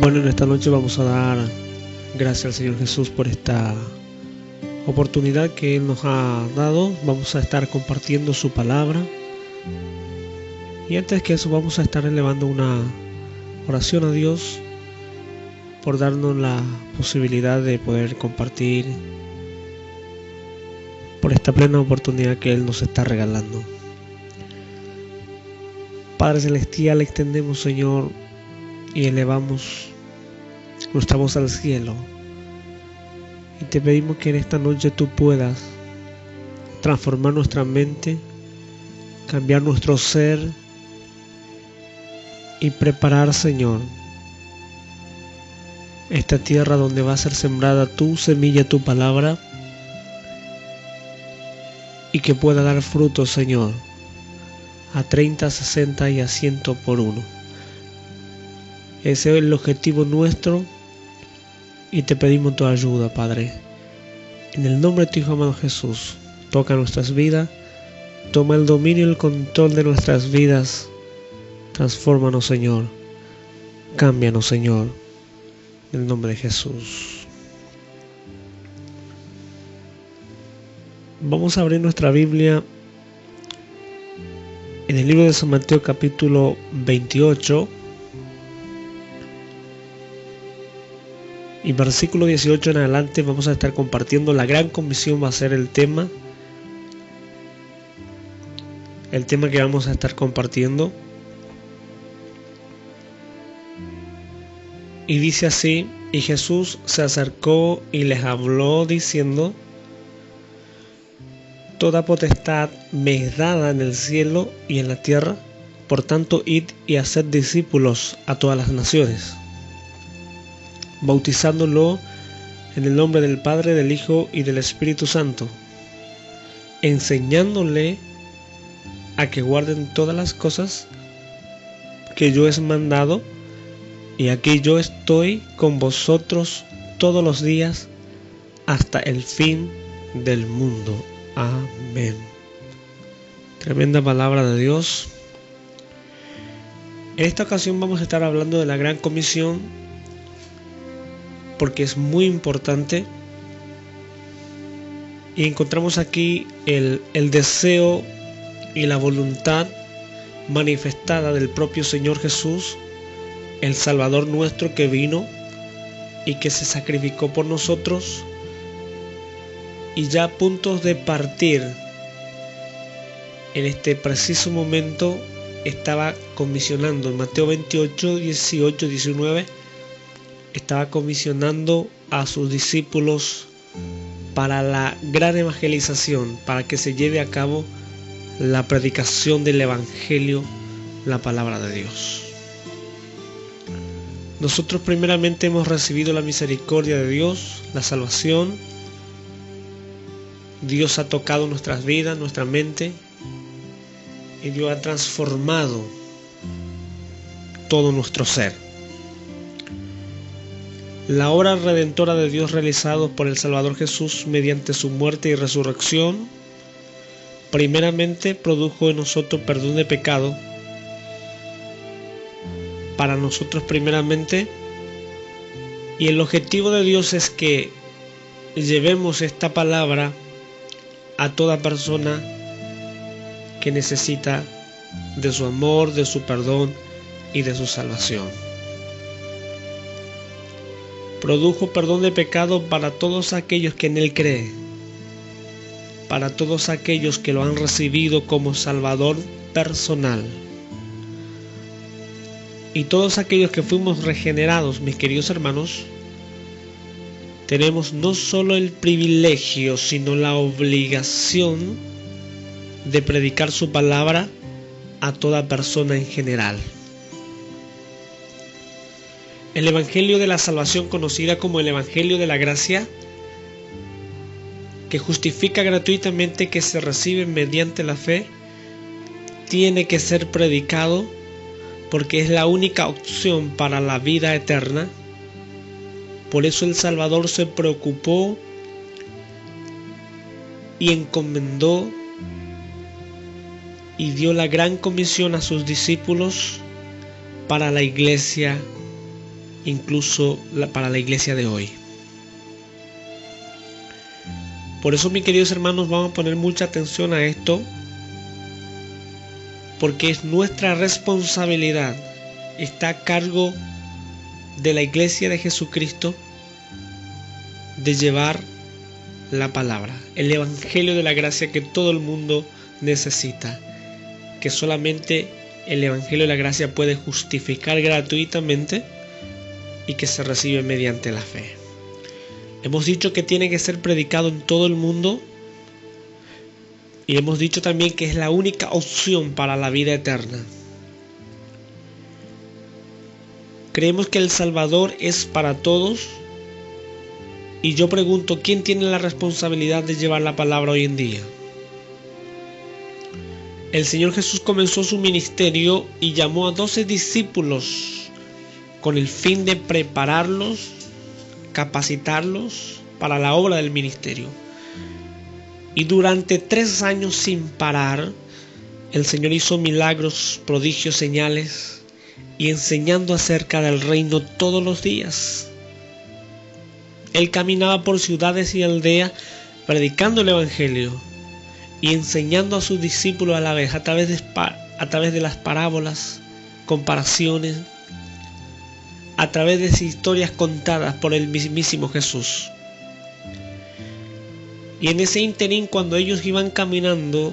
Bueno, en esta noche vamos a dar gracias al Señor Jesús por esta oportunidad que Él nos ha dado. Vamos a estar compartiendo su palabra. Y antes que eso vamos a estar elevando una oración a Dios por darnos la posibilidad de poder compartir por esta plena oportunidad que Él nos está regalando. Padre Celestial, extendemos, Señor, y elevamos nuestra voz al cielo y te pedimos que en esta noche tú puedas transformar nuestra mente, cambiar nuestro ser y preparar, Señor, esta tierra donde va a ser sembrada tu semilla, tu palabra, y que pueda dar fruto, Señor, a 30, 60 y a 100 por uno. Ese es el objetivo nuestro y te pedimos tu ayuda, Padre. En el nombre de tu Hijo amado Jesús, toca nuestras vidas, toma el dominio y el control de nuestras vidas. Transfórmanos, Señor. Cámbianos, Señor. En el nombre de Jesús. Vamos a abrir nuestra Biblia en el libro de San Mateo capítulo 28 y versículo 18 en adelante. Vamos a estar compartiendo la gran comisión, va a ser el tema que vamos a estar compartiendo. Y dice así: y Jesús se acercó y les habló diciendo: toda potestad me es dada en el cielo y en la tierra, por tanto id y haced discípulos a todas las naciones, bautizándolo en el nombre del Padre, del Hijo y del Espíritu Santo, enseñándole a que guarden todas las cosas que yo os he mandado, y aquí yo estoy con vosotros todos los días hasta el fin del mundo. Amén. Tremenda palabra de Dios. En esta ocasión vamos a estar hablando de la gran comisión, porque es muy importante, y encontramos aquí el deseo y la voluntad manifestada del propio Señor Jesús, el Salvador nuestro, que vino y que se sacrificó por nosotros, y ya a puntos de partir. En este preciso momento estaba comisionando, en Mateo 28, 18, 19, estaba comisionando a sus discípulos para la gran evangelización, para que se lleve a cabo la predicación del Evangelio, la palabra de Dios. Nosotros primeramente hemos recibido la misericordia de Dios, la salvación. Dios ha tocado nuestras vidas, nuestra mente, y Dios ha transformado todo nuestro ser. La obra redentora de Dios realizada por el Salvador Jesús mediante su muerte y resurrección, primeramente produjo en nosotros perdón de pecado, para nosotros primeramente, y el objetivo de Dios es que llevemos esta palabra a toda persona que necesita de su amor, de su perdón y de su salvación. Produjo perdón de pecado para todos aquellos que en Él creen, para todos aquellos que lo han recibido como Salvador personal, y todos aquellos que fuimos regenerados. Mis queridos hermanos, tenemos no solo el privilegio, sino la obligación de predicar su palabra a toda persona en general. El Evangelio de la salvación, conocida como el Evangelio de la gracia, que justifica gratuitamente, que se recibe mediante la fe, tiene que ser predicado porque es la única opción para la vida eterna. Por eso el Salvador se preocupó y encomendó y dio la gran comisión a sus discípulos para la iglesia incluso para la iglesia de hoy. Por eso, mis queridos hermanos, vamos a poner mucha atención a esto, porque es nuestra responsabilidad, está a cargo de la iglesia de Jesucristo de llevar la palabra, el evangelio de la gracia que todo el mundo necesita, que solamente el evangelio de la gracia puede justificar gratuitamente y que se recibe mediante la fe. Hemos dicho que tiene que ser predicado en todo el mundo y hemos dicho también que es la única opción para la vida eterna. Creemos que el Salvador es para todos y yo pregunto, ¿quién tiene la responsabilidad de llevar la palabra hoy en día? El Señor Jesús comenzó su ministerio y llamó a 12 discípulos con el fin de prepararlos, capacitarlos para la obra del ministerio. Y durante 3 años sin parar, el Señor hizo milagros, prodigios, señales y enseñando acerca del reino todos los días. Él caminaba por ciudades y aldeas predicando el evangelio y enseñando a sus discípulos a la vez a través de las parábolas, comparaciones, a través de historias contadas por el mismísimo Jesús. Y en ese ínterin, cuando ellos iban caminando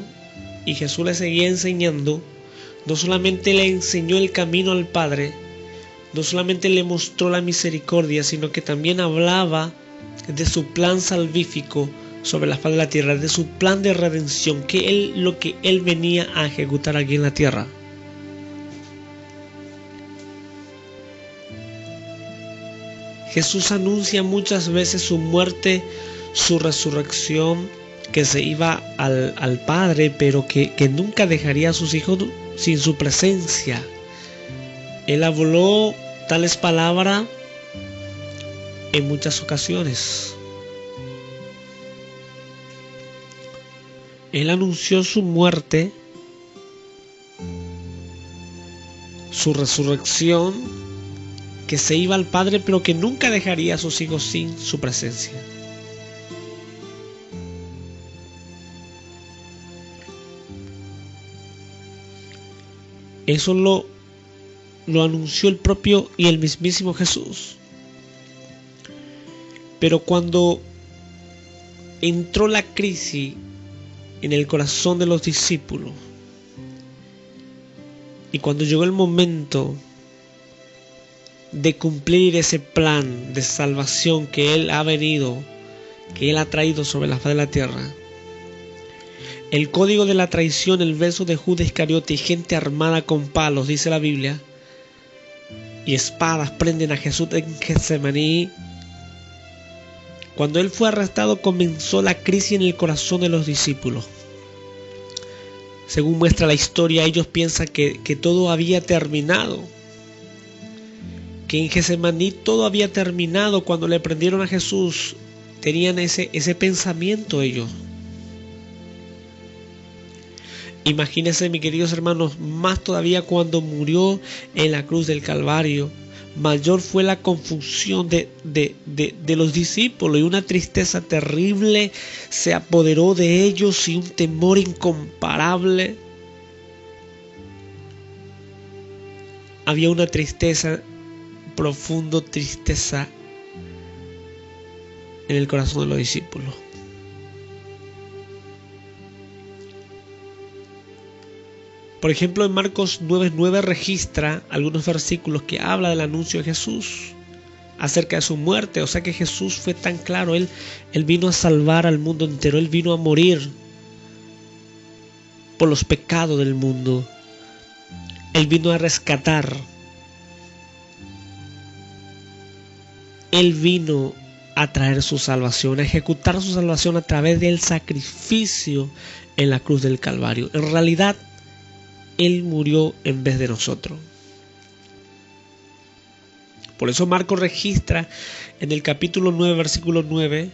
y Jesús les seguía enseñando, no solamente le enseñó el camino al Padre, no solamente le mostró la misericordia, sino que también hablaba de su plan salvífico sobre la faz de la tierra, de su plan de redención, lo que él venía a ejecutar aquí en la tierra. Jesús anuncia muchas veces su muerte, su resurrección, que se iba al Padre, pero que nunca dejaría a sus hijos sin su presencia. Él habló tales palabras en muchas ocasiones. Él anunció su muerte, su resurrección, que se iba al Padre, pero que nunca dejaría a sus hijos sin su presencia. Eso lo anunció el propio y el mismísimo Jesús. Pero cuando entró la crisis en el corazón de los discípulos y cuando llegó el momento de cumplir ese plan de salvación que Él ha traído sobre la faz de la tierra, el código de la traición, el beso de Judas Iscariote y gente armada con palos, dice la Biblia, y espadas prenden a Jesús en Getsemaní. Cuando Él fue arrestado, comenzó la crisis en el corazón de los discípulos. Según muestra la historia, ellos piensan que todo había terminado, que en Getsemaní todo había terminado. Cuando le prendieron a Jesús, tenían ese pensamiento ellos. Imagínense, mis queridos hermanos, más todavía cuando murió en la cruz del Calvario. Mayor fue la confusión de los discípulos y una tristeza terrible se apoderó de ellos y un temor incomparable. Había una tristeza, profunda tristeza en el corazón de los discípulos. Por ejemplo, en Marcos 9:9 registra algunos versículos que habla del anuncio de Jesús acerca de su muerte. O sea que Jesús fue tan claro. Él vino a salvar al mundo entero. Él vino a morir por los pecados del mundo. Él vino a rescatar. Él vino a traer su salvación, a ejecutar su salvación a través del sacrificio en la cruz del Calvario. En realidad, Él murió en vez de nosotros. Por eso Marcos registra en el capítulo 9, versículo 9,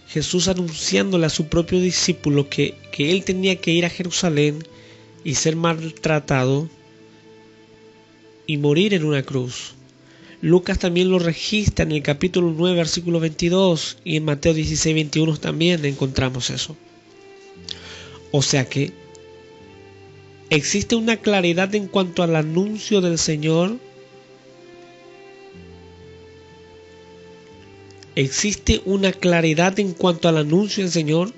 Jesús anunciándole a su propio discípulo que Él tenía que ir a Jerusalén y ser maltratado y morir en una cruz. Lucas también lo registra en el capítulo 9, versículo 22, y en Mateo 16, 21 también encontramos eso. O sea que existe una claridad en cuanto al anuncio del Señor. Existe una claridad en cuanto al anuncio del Señor.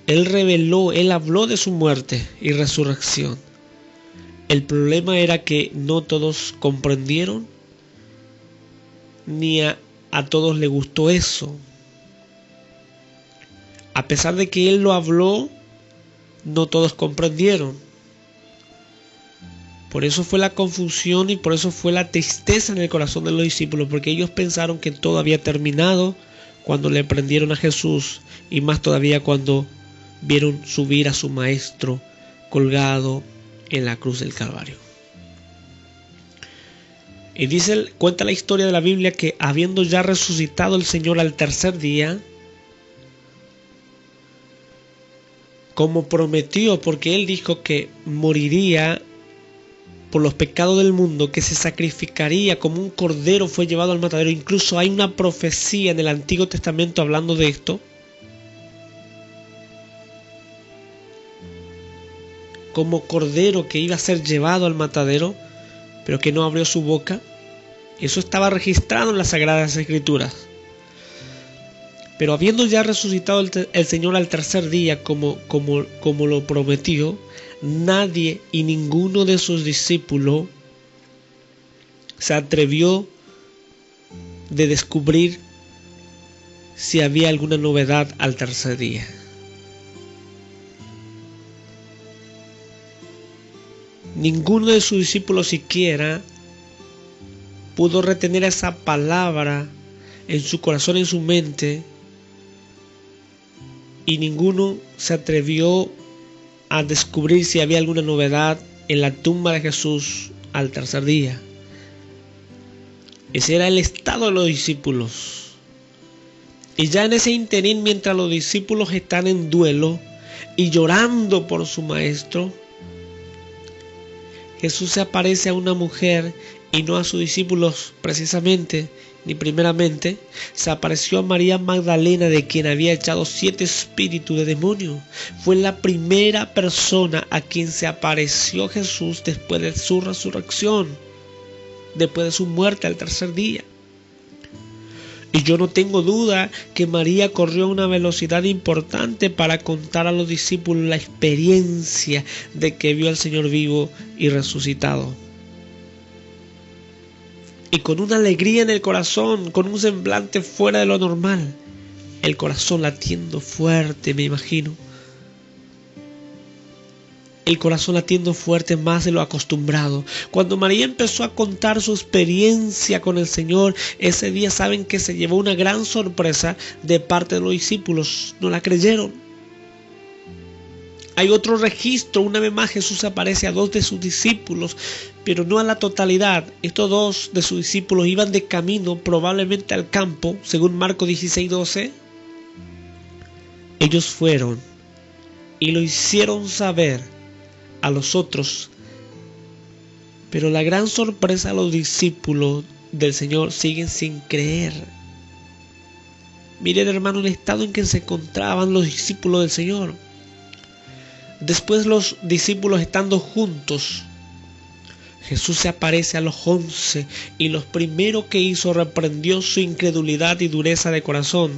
Él reveló, Él habló de su muerte y resurrección. El problema era que no todos comprendieron, ni a todos les gustó eso. A pesar de que Él lo habló, no todos comprendieron. Por eso fue la confusión y por eso fue la tristeza en el corazón de los discípulos, porque ellos pensaron que todo había terminado cuando le prendieron a Jesús, y más todavía cuando vieron subir a su maestro colgado en la cruz del Calvario. Y cuenta la historia de la Biblia que habiendo ya resucitado el Señor al tercer día, como prometió, porque Él dijo que moriría por los pecados del mundo, que se sacrificaría como un cordero, fue llevado al matadero. Incluso hay una profecía en el Antiguo Testamento hablando de esto. Como cordero que iba a ser llevado al matadero, pero que no abrió su boca. Eso estaba registrado en las Sagradas Escrituras. Pero habiendo ya resucitado el Señor al tercer día, como lo prometió, nadie y ninguno de sus discípulos se atrevió de descubrir si había alguna novedad al tercer día. Ninguno de sus discípulos siquiera pudo retener esa palabra en su corazón, en su mente, y ninguno se atrevió a descubrir si había alguna novedad en la tumba de Jesús al tercer día. Ese era el estado de los discípulos. Y ya en ese interín, mientras los discípulos están en duelo y llorando por su maestro, Jesús se aparece a una mujer y no a sus discípulos precisamente, ni primeramente. Se apareció a María Magdalena, de quien había echado 7 espíritus de demonio. Fue la primera persona a quien se apareció Jesús después de su resurrección, después de su muerte al tercer día. Y yo no tengo duda que María corrió a una velocidad importante para contar a los discípulos la experiencia de que vio al Señor vivo y resucitado. Y con una alegría en el corazón, con un semblante fuera de lo normal, el corazón latiendo fuerte, me imagino. El corazón latiendo fuerte más de lo acostumbrado. Cuando María empezó a contar su experiencia con el Señor, ese día saben que se llevó una gran sorpresa de parte de los discípulos. No la creyeron. Hay otro registro, una vez más Jesús aparece a 2 de sus discípulos, pero no a la totalidad. Estos 2 de sus discípulos iban de camino probablemente al campo, según Marcos 16:12. Ellos fueron y lo hicieron saber a los otros, pero la gran sorpresa, a los discípulos del Señor siguen sin creer. Miren, hermano, el estado en que se encontraban los discípulos del Señor. Después, los discípulos estando juntos, Jesús se aparece a los 11 y lo primero que hizo, reprendió su incredulidad y dureza de corazón,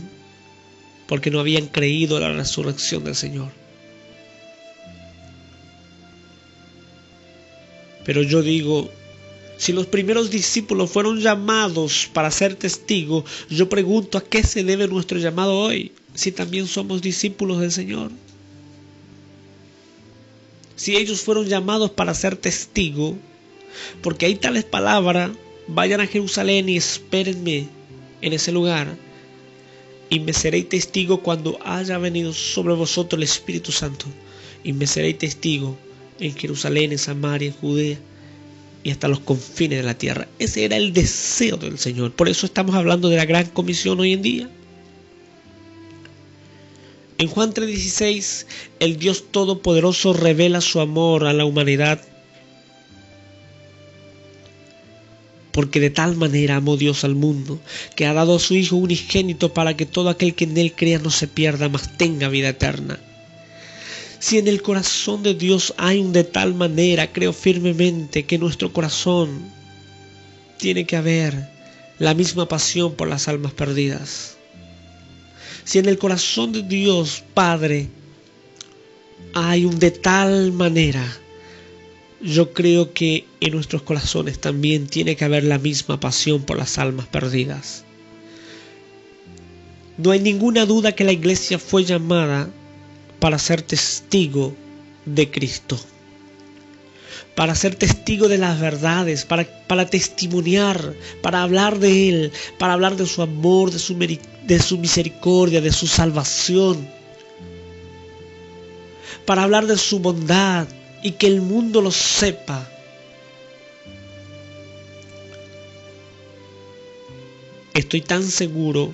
porque no habían creído la resurrección del Señor. Pero yo digo, si los primeros discípulos fueron llamados para ser testigos, yo pregunto, ¿a qué se debe nuestro llamado hoy? Si también somos discípulos del Señor. Si ellos fueron llamados para ser testigos, porque hay tales palabras: vayan a Jerusalén y espérenme en ese lugar, y me seréis testigo cuando haya venido sobre vosotros el Espíritu Santo, y me seréis testigo en Jerusalén, en Samaria, en Judea y hasta los confines de la tierra. Ese era el deseo del Señor. Por eso estamos hablando de la gran comisión hoy en día. En Juan 3:16, el Dios Todopoderoso revela su amor a la humanidad Porque de tal manera amó Dios al mundo, que ha dado a su Hijo unigénito para que todo aquel que en Él crea no se pierda, mas tenga vida eterna. Si en el corazón de Dios hay un de tal manera, creo firmemente que en nuestro corazón tiene que haber la misma pasión por las almas perdidas. Si en el corazón de Dios, Padre, hay un de tal manera, yo creo que en nuestros corazones también tiene que haber la misma pasión por las almas perdidas. No hay ninguna duda que la iglesia fue llamada para ser testigo de Cristo, para ser testigo de las verdades, para testimoniar, para hablar de Él, para hablar de su amor, de su misericordia, de su salvación, para hablar de su bondad y que el mundo lo sepa. Estoy tan seguro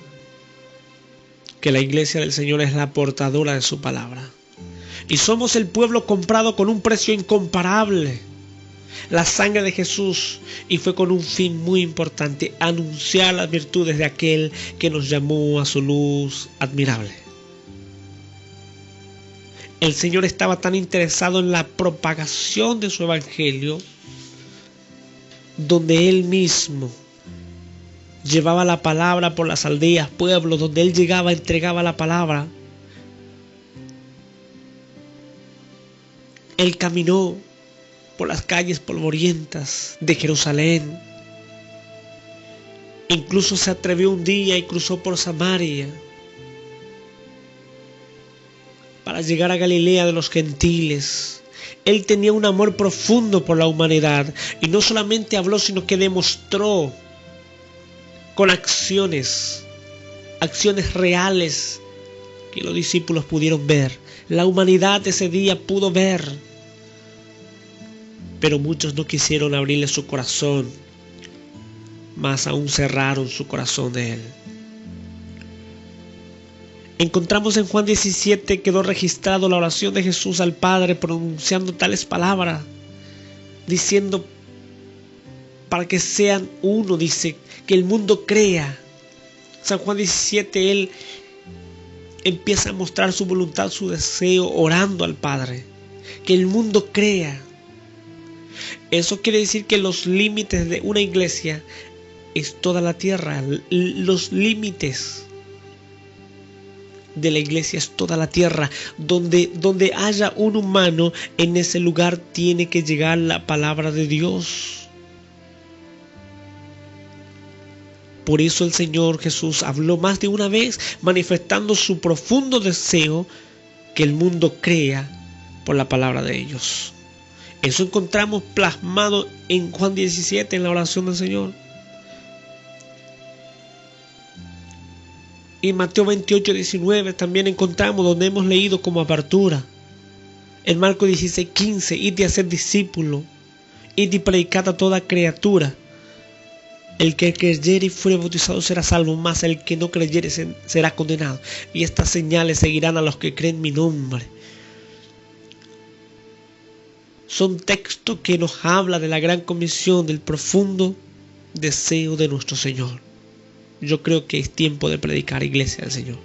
que la iglesia del Señor es la portadora de su palabra. Y somos el pueblo comprado con un precio incomparable, la sangre de Jesús, y fue con un fin muy importante: anunciar las virtudes de aquel que nos llamó a su luz admirable. El Señor estaba tan interesado en la propagación de su evangelio, donde Él mismo llevaba la palabra por las aldeas, pueblos, donde Él llegaba, entregaba la palabra. Él caminó por las calles polvorientas de Jerusalén. Incluso se atrevió un día y cruzó por Samaria para llegar a Galilea de los gentiles. Él tenía un amor profundo por la humanidad, y no solamente habló, sino que demostró con acciones reales que los discípulos pudieron ver. La humanidad ese día pudo ver, pero muchos no quisieron abrirle su corazón, más aún cerraron su corazón de Él. Encontramos en Juan 17, quedó registrado la oración de Jesús al Padre pronunciando tales palabras, diciendo: para que sean uno, dice, que el mundo crea. San Juan 17, Él empieza a mostrar su voluntad, su deseo, orando al Padre, que el mundo crea. Eso quiere decir que los límites de una iglesia es toda la tierra. Los límites de la iglesia es toda la tierra. Donde haya un humano, en ese lugar tiene que llegar la palabra de Dios. Por eso el Señor Jesús habló más de una vez, manifestando su profundo deseo que el mundo crea por la palabra de ellos. Eso encontramos plasmado en Juan 17, en la oración del Señor. Y en Mateo 28, 19 también encontramos, donde hemos leído como apertura. En Marcos 16, 15, id y hacer discípulos, id y predicad a toda criatura. El que creyere y fuere bautizado será salvo, mas el que no creyere será condenado. Y estas señales seguirán a los que creen mi nombre. Son textos que nos habla de la gran comisión, del profundo deseo de nuestro Señor. Yo creo que es tiempo de predicar, iglesia del Señor.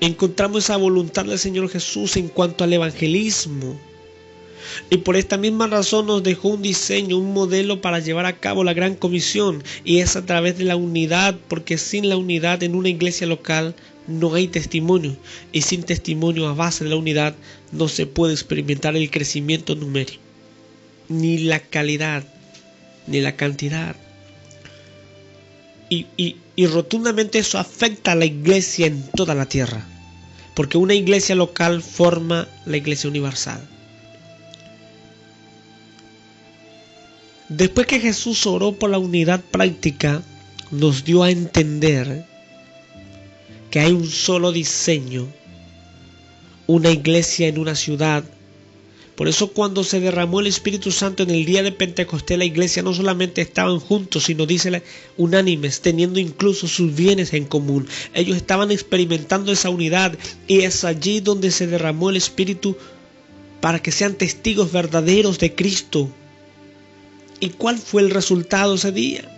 Encontramos esa voluntad del Señor Jesús en cuanto al evangelismo. Y por esta misma razón nos dejó un diseño, un modelo para llevar a cabo la gran comisión, y es a través de la unidad, porque sin la unidad en una iglesia local no hay testimonio, y sin testimonio a base de la unidad no se puede experimentar el crecimiento numérico, ni la calidad, ni la cantidad. Y rotundamente eso afecta a la iglesia en toda la tierra, porque una iglesia local forma la iglesia universal. Después que Jesús oró por la unidad práctica, nos dio a entender que hay un solo diseño, una iglesia en una ciudad. Por eso cuando se derramó el Espíritu Santo en el día de Pentecostés, la iglesia no solamente estaban juntos, sino dice unánimes, teniendo incluso sus bienes en común. Ellos estaban experimentando esa unidad, y es allí donde se derramó el Espíritu para que sean testigos verdaderos de Cristo. ¿Y cuál fue el resultado ese día?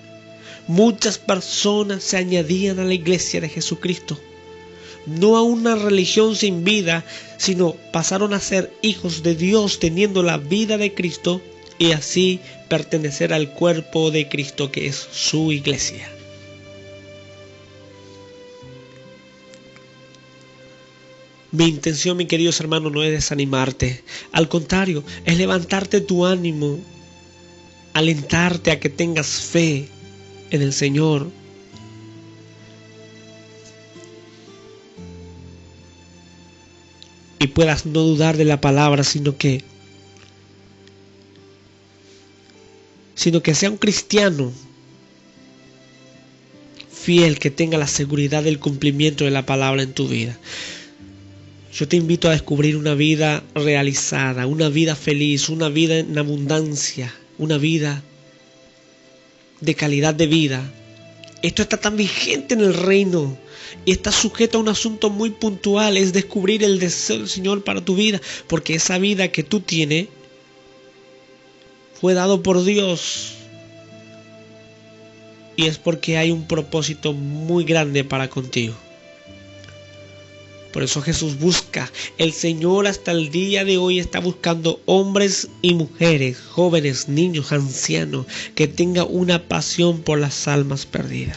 Muchas personas se añadían a la iglesia de Jesucristo. No a una religión sin vida, sino pasaron a ser hijos de Dios teniendo la vida de Cristo y así pertenecer al cuerpo de Cristo, que es su iglesia. Mi intención, mis queridos hermanos, no es desanimarte. Al contrario, es levantarte tu ánimo, alentarte a que tengas fe en el Señor. Y puedas no dudar de la palabra, sino que sea un cristiano fiel, que tenga la seguridad del cumplimiento de la palabra en tu vida. Yo te invito a descubrir una vida realizada, una vida feliz, una vida en abundancia, una vida de calidad de vida. Esto está tan vigente en el reino y está sujeto a un asunto muy puntual, es descubrir el deseo del Señor para tu vida, porque esa vida que tú tienes fue dado por Dios y es porque hay un propósito muy grande para contigo. Por eso Jesús busca, el Señor hasta el día de hoy está buscando hombres y mujeres, jóvenes, niños, ancianos, que tengan una pasión por las almas perdidas.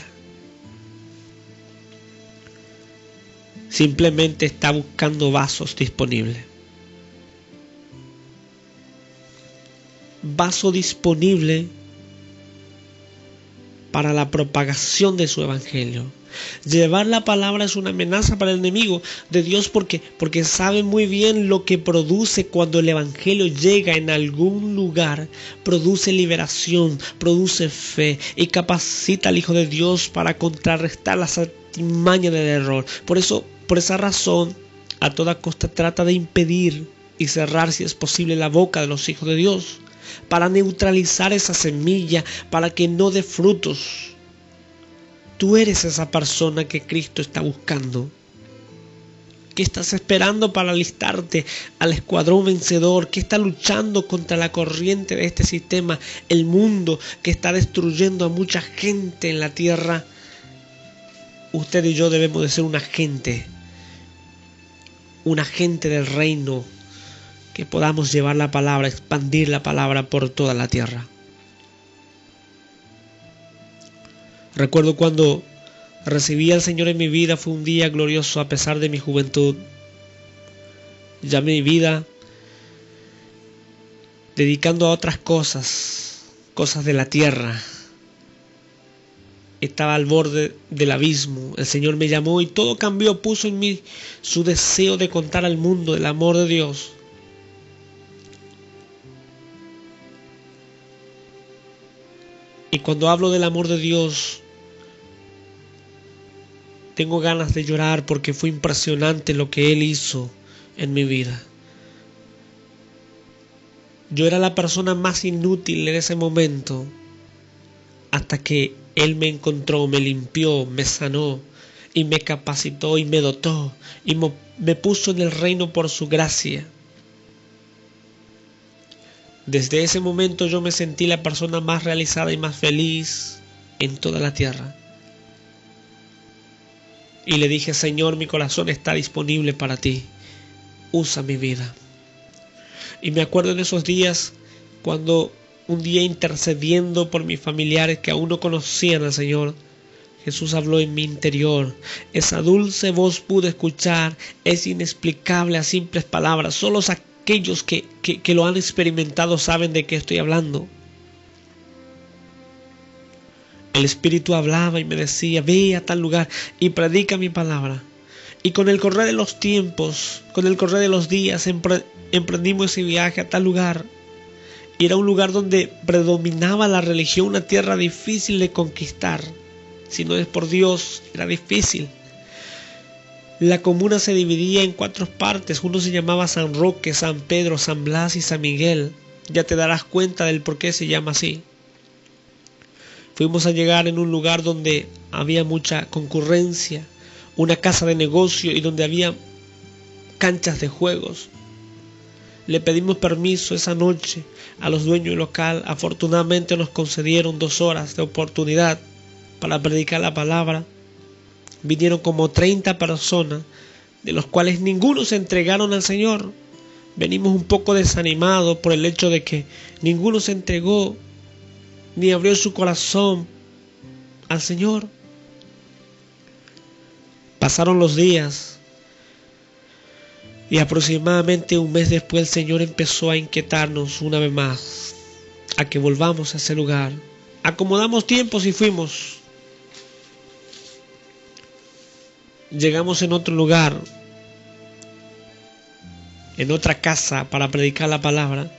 Simplemente está buscando vasos disponibles. Vaso disponible para la propagación de su evangelio. Llevar la palabra es una amenaza para el enemigo de Dios porque sabe muy bien lo que produce cuando el evangelio llega en algún lugar. Produce liberación, produce fe y capacita al Hijo de Dios para contrarrestar las artimañas del error. Por esa razón, a toda costa trata de impedir y cerrar, si es posible, la boca de los hijos de Dios, para neutralizar esa semilla, para que no dé frutos. Tú eres esa persona que Cristo está buscando. ¿Qué estás esperando para alistarte al escuadrón vencedor? ¿Qué está luchando contra la corriente de este sistema? El mundo que está destruyendo a mucha gente en la tierra. Usted y yo debemos de ser un agente del reino, que podamos llevar la palabra, expandir la palabra por toda la tierra. Recuerdo cuando recibí al Señor en mi vida, fue un día glorioso a pesar de mi juventud. Ya mi vida dedicando a otras cosas de la tierra. Estaba al borde del abismo. El Señor me llamó y todo cambió, puso en mí su deseo de contar al mundo del amor de Dios. Y cuando hablo del amor de Dios, tengo ganas de llorar porque fue impresionante lo que Él hizo en mi vida. Yo era la persona más inútil en ese momento, hasta que Él me encontró, me limpió, me sanó y me capacitó y me dotó y me puso en el reino por su gracia. Desde ese momento yo me sentí la persona más realizada y más feliz en toda la tierra. Y le dije: Señor, mi corazón está disponible para ti. Usa mi vida. Y me acuerdo en esos días, cuando un día intercediendo por mis familiares que aún no conocían al Señor, Jesús habló en mi interior. Esa dulce voz pude escuchar. Es inexplicable a simples palabras. Solo aquellos que lo han experimentado saben de qué estoy hablando. El Espíritu hablaba y me decía: ve a tal lugar y predica mi palabra. Y con el correr de los tiempos, con el correr de los días, emprendimos ese viaje a tal lugar. Y era un lugar donde predominaba la religión, una tierra difícil de conquistar. Si no es por Dios, era difícil. La comuna se dividía en 4 partes. Uno se llamaba San Roque, San Pedro, San Blas y San Miguel. Ya te darás cuenta del por qué se llama así. Fuimos a llegar en un lugar donde había mucha concurrencia, una casa de negocio y donde había canchas de juegos. Le pedimos permiso esa noche a los dueños del local. Afortunadamente nos concedieron 2 horas de oportunidad para predicar la palabra. Vinieron como 30 personas, de los cuales ninguno se entregaron al Señor. Venimos un poco desanimados por el hecho de que ninguno se entregó ni abrió su corazón al Señor. Pasaron los días y aproximadamente un mes después el Señor empezó a inquietarnos una vez más a que volvamos a ese lugar. Acomodamos tiempos y fuimos. Llegamos en otro lugar, en otra casa, para predicar la palabra.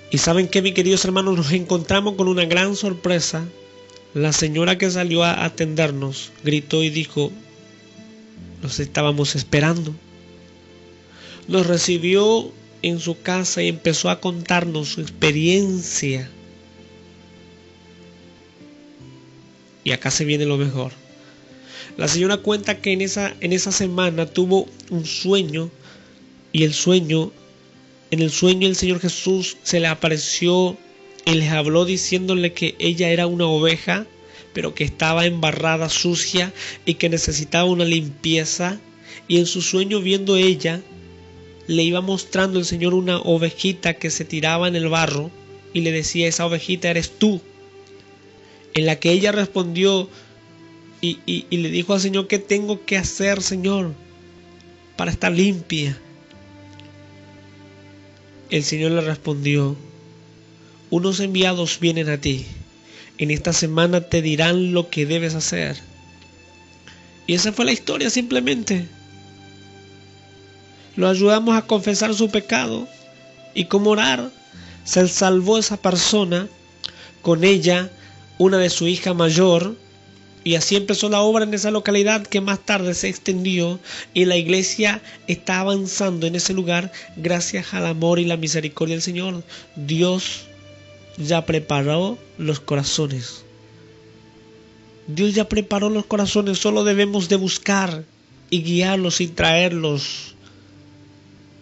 Y ¿saben qué, mis queridos hermanos? Nos encontramos con una gran sorpresa. La señora que salió a atendernos gritó y dijo: nos estábamos esperando. Nos recibió en su casa y empezó a contarnos su experiencia. Y acá se viene lo mejor. La señora cuenta que en esa semana tuvo un sueño, y en el sueño el Señor Jesús se le apareció y les habló diciéndole que ella era una oveja, pero que estaba embarrada, sucia, y que necesitaba una limpieza. Y en su sueño, viendo ella, le iba mostrando el Señor una ovejita que se tiraba en el barro, y le decía: esa ovejita eres tú. En la que ella respondió y le dijo al Señor: ¿qué tengo que hacer, Señor, para estar limpia? El Señor le respondió: unos enviados vienen a ti. En esta semana te dirán lo que debes hacer. Y esa fue la historia, simplemente. Lo ayudamos a confesar su pecado y cómo orar. Se salvó esa persona, con ella una de su hija mayor, y así empezó la obra en esa localidad, que más tarde se extendió, y la iglesia está avanzando en ese lugar gracias al amor y la misericordia del Señor. Dios ya preparó los corazones. Dios ya preparó los corazones, solo debemos de buscar y guiarlos y traerlos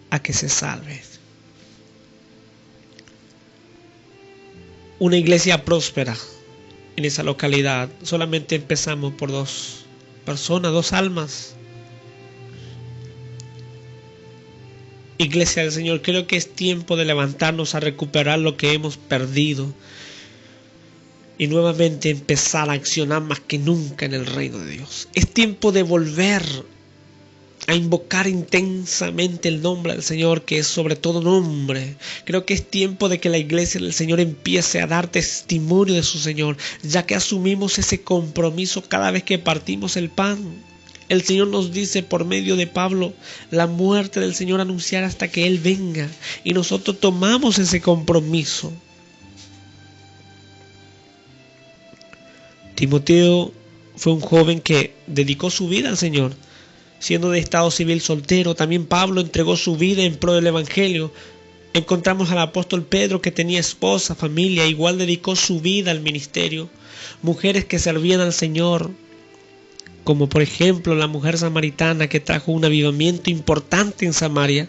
a que se salven. Una iglesia próspera en esa localidad. Solamente empezamos por 2 personas, 2 almas. Iglesia del Señor, creo que es tiempo de levantarnos a recuperar lo que hemos perdido y nuevamente empezar a accionar más que nunca en el reino de Dios. Es tiempo de volver a invocar intensamente el nombre del Señor, que es sobre todo nombre. Creo que es tiempo de que la iglesia del Señor empiece a dar testimonio de su Señor, ya que asumimos ese compromiso cada vez que partimos el pan. El Señor nos dice por medio de Pablo: la muerte del Señor anunciar hasta que Él venga, y nosotros tomamos ese compromiso. Timoteo fue un joven que dedicó su vida al Señor, siendo de estado civil soltero. También Pablo entregó su vida en pro del evangelio. Encontramos al apóstol Pedro, que tenía esposa, familia, igual dedicó su vida al ministerio. Mujeres que servían al Señor, como por ejemplo la mujer samaritana, que trajo un avivamiento importante en Samaria.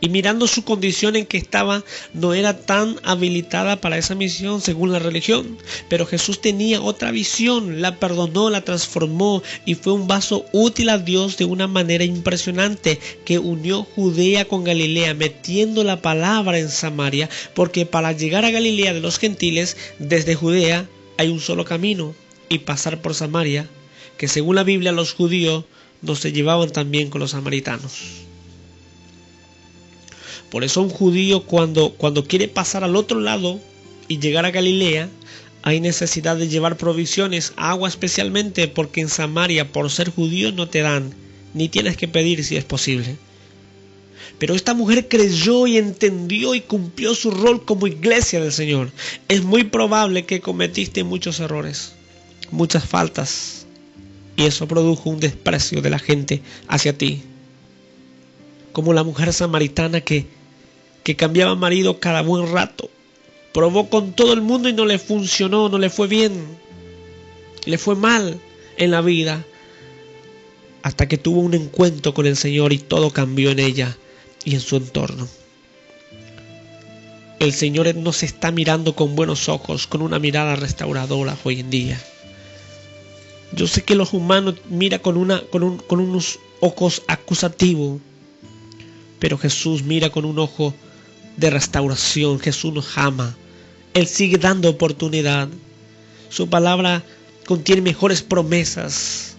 Y mirando su condición en que estaba, no era tan habilitada para esa misión según la religión. Pero Jesús tenía otra visión, la perdonó, la transformó y fue un vaso útil a Dios de una manera impresionante, que unió Judea con Galilea, metiendo la palabra en Samaria, porque para llegar a Galilea de los gentiles, desde Judea hay un solo camino, y pasar por Samaria, que según la Biblia los judíos no se llevaban tan bien con los samaritanos. Por eso un judío cuando quiere pasar al otro lado y llegar a Galilea, hay necesidad de llevar provisiones, agua especialmente, porque en Samaria, por ser judío, no te dan, ni tienes que pedir si es posible. Pero esta mujer creyó y entendió y cumplió su rol como iglesia del Señor. Es muy probable que cometiste muchos errores, muchas faltas, y eso produjo un desprecio de la gente hacia ti. Como la mujer samaritana que cambiaba marido cada buen rato. Probó con todo el mundo y no le funcionó, no le fue bien. Le fue mal en la vida. Hasta que tuvo un encuentro con el Señor y todo cambió en ella. y en su entorno. El Señor nos está mirando con buenos ojos, con una mirada restauradora hoy en día. Yo sé que los humanos miran con unos ojos acusativos, pero Jesús mira con un ojo de restauración. Jesús nos ama. Él sigue dando oportunidad. Su palabra contiene mejores promesas.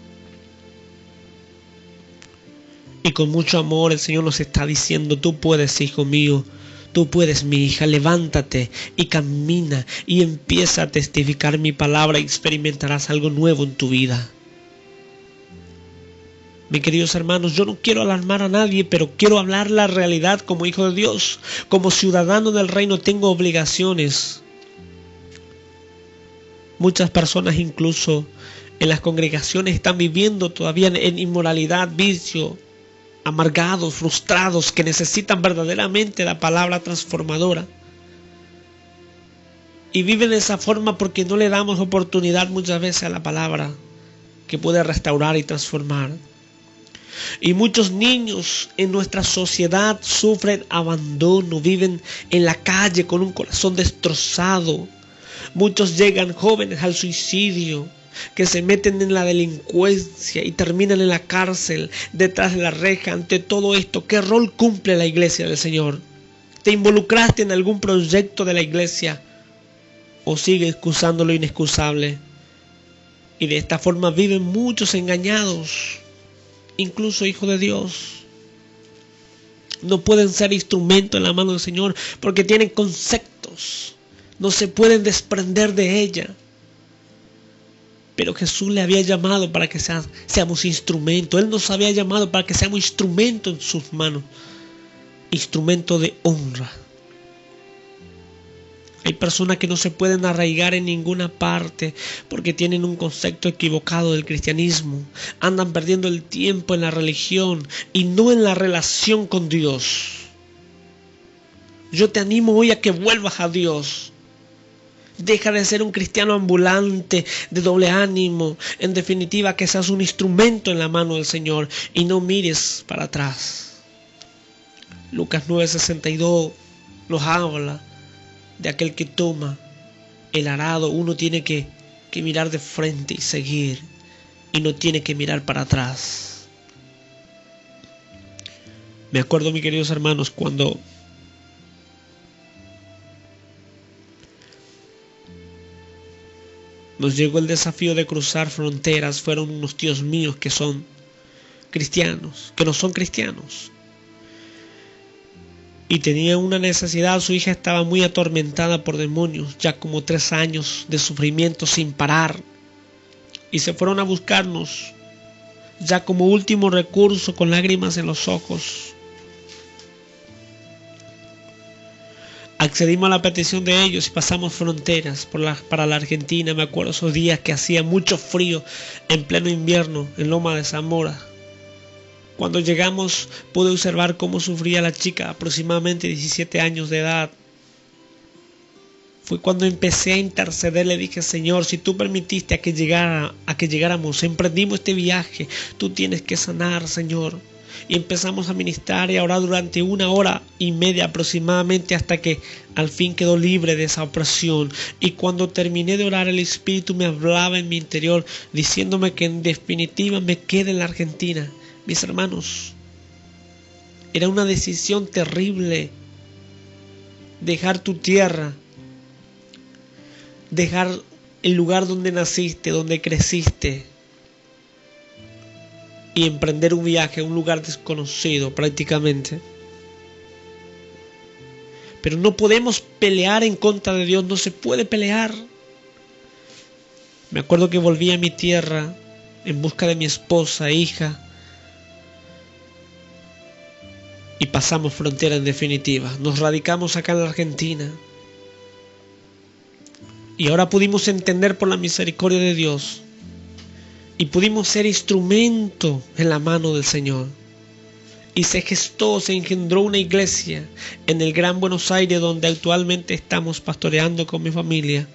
Y con mucho amor el Señor nos está diciendo: tú puedes, hijo mío. Tú puedes, mi hija, levántate y camina y empieza a testificar mi palabra y experimentarás algo nuevo en tu vida. Mis queridos hermanos, yo no quiero alarmar a nadie, pero quiero hablar la realidad como hijo de Dios. Como ciudadano del reino tengo obligaciones. Muchas personas incluso en las congregaciones están viviendo todavía en inmoralidad, vicio, amargados, frustrados, que necesitan verdaderamente la palabra transformadora. Y viven de esa forma porque no le damos oportunidad muchas veces a la palabra que puede restaurar y transformar. Y muchos niños en nuestra sociedad sufren abandono, viven en la calle con un corazón destrozado. Muchos llegan jóvenes al suicidio, que se meten en la delincuencia y terminan en la cárcel, detrás de la reja. Ante todo esto, ¿qué rol cumple la iglesia del Señor? ¿Te involucraste en algún proyecto de la iglesia? ¿O sigue excusando lo inexcusable? Y de esta forma viven muchos engañados, incluso hijos de Dios. No pueden ser instrumento en la mano del Señor porque tienen conceptos, no se pueden desprender de ella. Pero Jesús le había llamado para que seamos instrumento. Él nos había llamado para que seamos instrumento en sus manos. Instrumento de honra. Hay personas que no se pueden arraigar en ninguna parte porque tienen un concepto equivocado del cristianismo. Andan perdiendo el tiempo en la religión y no en la relación con Dios. Yo te animo hoy a que vuelvas a Dios. Deja de ser un cristiano ambulante, de doble ánimo. En definitiva, que seas un instrumento en la mano del Señor y no mires para atrás. Lucas 9:62 nos habla de aquel que toma el arado. Uno tiene que mirar de frente y seguir, y no tiene que mirar para atrás. Me acuerdo, mis queridos hermanos, cuando nos llegó el desafío de cruzar fronteras. Fueron unos tíos míos que son cristianos, que no son cristianos. Y tenían una necesidad, su hija estaba muy atormentada por demonios, ya como 3 años de sufrimiento sin parar. Y se fueron a buscarnos, ya como último recurso, con lágrimas en los ojos. Accedimos a la petición de ellos y pasamos fronteras para la Argentina. Me acuerdo esos días que hacía mucho frío en pleno invierno en Loma de Zamora. Cuando llegamos pude observar cómo sufría la chica, aproximadamente 17 años de edad. Fue cuando empecé a interceder. Le dije: Señor, si tú permitiste a que llegáramos, emprendimos este viaje, tú tienes que sanar, Señor. Y empezamos a ministrar y a orar durante 1 hora y media aproximadamente, hasta que al fin quedó libre de esa opresión. Y cuando terminé de orar, el Espíritu me hablaba en mi interior, diciéndome que en definitiva me quede en la Argentina. Mis hermanos, era una decisión terrible. Dejar tu tierra, dejar el lugar donde naciste, donde creciste, y emprender un viaje a un lugar desconocido prácticamente. Pero no podemos pelear en contra de Dios, no se puede pelear. Me acuerdo que volví a mi tierra en busca de mi esposa e hija, y pasamos frontera en definitiva. Nos radicamos acá en la Argentina. Y ahora pudimos entender por la misericordia de Dios. Y pudimos ser instrumento en la mano del Señor. Y se engendró una iglesia en el Gran Buenos Aires, donde actualmente estamos pastoreando con mi familia.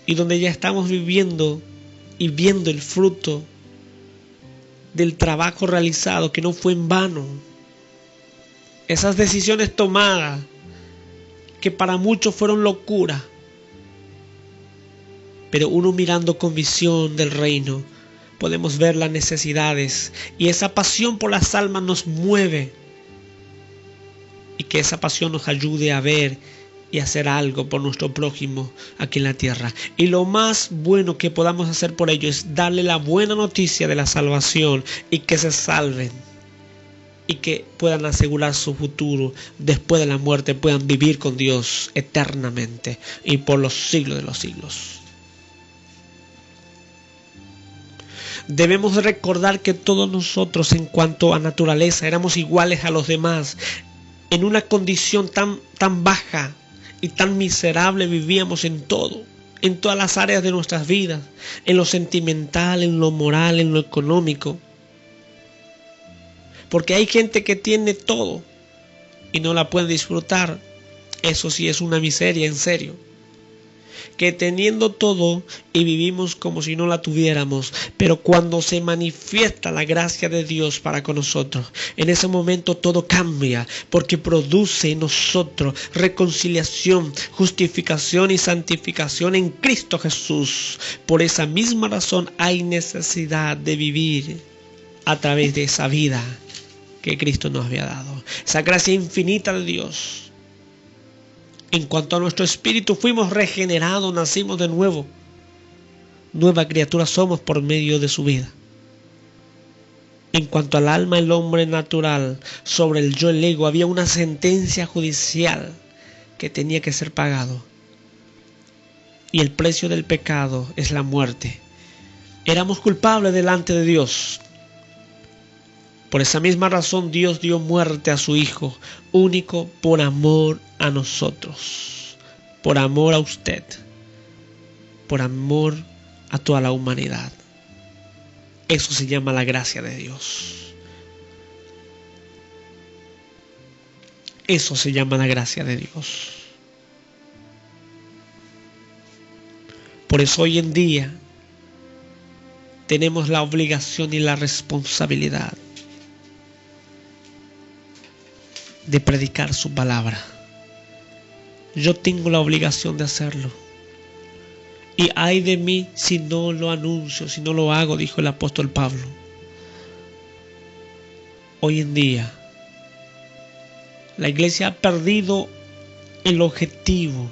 Y donde ya estamos viviendo y viendo el fruto del trabajo realizado, que no fue en vano. esas decisiones tomadas que para muchos fueron locura, pero uno mirando con visión del reino, podemos ver las necesidades y esa pasión por las almas nos mueve, y que esa pasión nos ayude a ver y hacer algo por nuestro prójimo aquí en la tierra. Y lo más bueno que podamos hacer por ellos es darle la buena noticia de la salvación y que se salven y que puedan asegurar su futuro después de la muerte, puedan vivir con Dios eternamente y por los siglos de los siglos. Debemos recordar que todos nosotros en cuanto a naturaleza éramos iguales a los demás. En una condición tan baja y tan miserable vivíamos en todo, en todas las áreas de nuestras vidas, en lo sentimental, en lo moral, en lo económico. Porque hay gente que tiene todo y no la puede disfrutar. Eso sí es una miseria, en serio. Que teniendo todo y vivimos como si no la tuviéramos, pero cuando se manifiesta la gracia de Dios para con nosotros, en ese momento todo cambia, porque produce en nosotros reconciliación, justificación y santificación en Cristo Jesús. Por esa misma razón hay necesidad de vivir a través de esa vida que Cristo nos había dado, esa gracia infinita de Dios. En cuanto a nuestro espíritu, fuimos regenerados, nacimos de nuevo. Nueva criatura somos por medio de su vida. En cuanto al alma, el hombre natural, sobre el yo, el ego, había una sentencia judicial que tenía que ser pagado. Y el precio del pecado es la muerte. Éramos culpables delante de Dios. Por esa misma razón Dios dio muerte a su Hijo único por amor a nosotros, por amor a usted, por amor a toda la humanidad. Eso se llama la gracia de Dios. Eso se llama la gracia de Dios. Por eso hoy en día tenemos la obligación y la responsabilidad de predicar su palabra. Yo tengo la obligación de hacerlo. Y ay de mí si no lo anuncio, si no lo hago, dijo el apóstol Pablo. Hoy en día, la iglesia ha perdido el objetivo.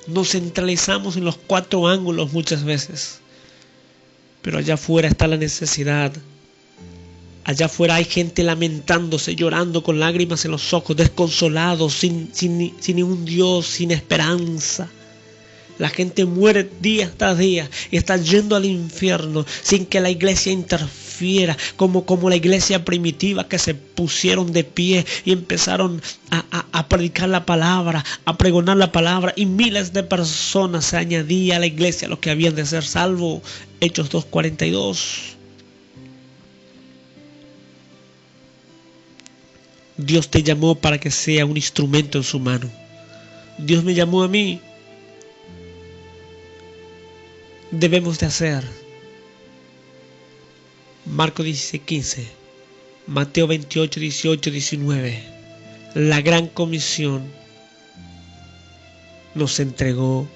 Nos centralizamos en los 4 ángulos muchas veces. Pero allá afuera está la necesidad. Allá afuera hay gente lamentándose, llorando con lágrimas en los ojos, desconsolados, sin ningún Dios, sin esperanza. La gente muere día tras día y está yendo al infierno sin que la iglesia interfiera, como la iglesia primitiva, que se pusieron de pie y empezaron a predicar la palabra, a pregonar la palabra, y miles de personas se añadían a la iglesia, los que habían de ser salvos. Hechos 2:42. Dios te llamó para que sea un instrumento en su mano. Dios me llamó a mí. Debemos de hacer. Marcos 16:15, Mateo 28, 18, 19. La gran comisión nos entregó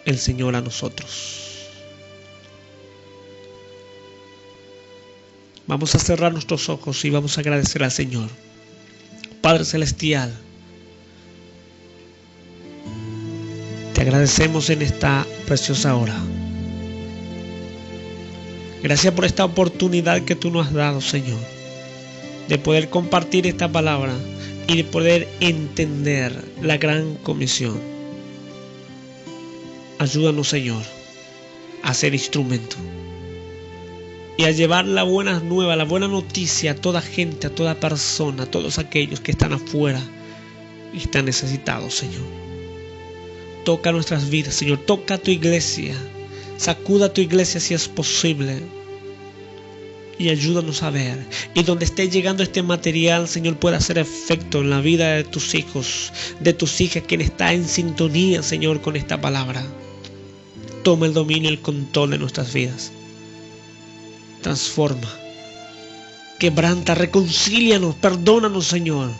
el Señor a nosotros. Vamos a cerrar nuestros ojos y vamos a agradecer al Señor. Padre Celestial, te agradecemos en esta preciosa hora. Gracias por esta oportunidad que tú nos has dado, Señor, de poder compartir esta palabra y de poder entender la gran comisión. Ayúdanos, Señor, a ser instrumento y a llevar la buena nueva, la buena noticia a toda gente, a toda persona, a todos aquellos que están afuera y están necesitados, Señor. Toca nuestras vidas, Señor. Toca a tu iglesia. Sacuda a tu iglesia si es posible. Y ayúdanos a ver. Y donde esté llegando este material, Señor, pueda hacer efecto en la vida de tus hijos, de tus hijas, quien está en sintonía, Señor, con esta palabra. Toma el dominio y el control de nuestras vidas. Transforma, quebranta, reconcílianos, perdónanos, Señor.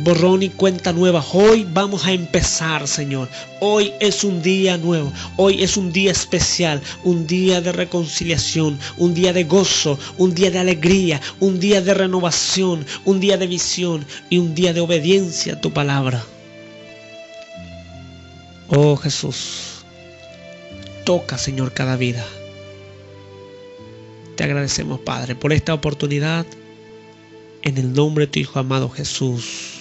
borrón y cuenta nueva. Hoy vamos a empezar, Señor. Hoy es un día nuevo. Hoy es un día especial, un día de reconciliación, un día de gozo, un día de alegría, un día de renovación, un día de visión y un día de obediencia a tu palabra. Oh Jesús, toca, Señor, cada vida. Te agradecemos, Padre, por esta oportunidad. En el nombre de tu Hijo amado Jesús.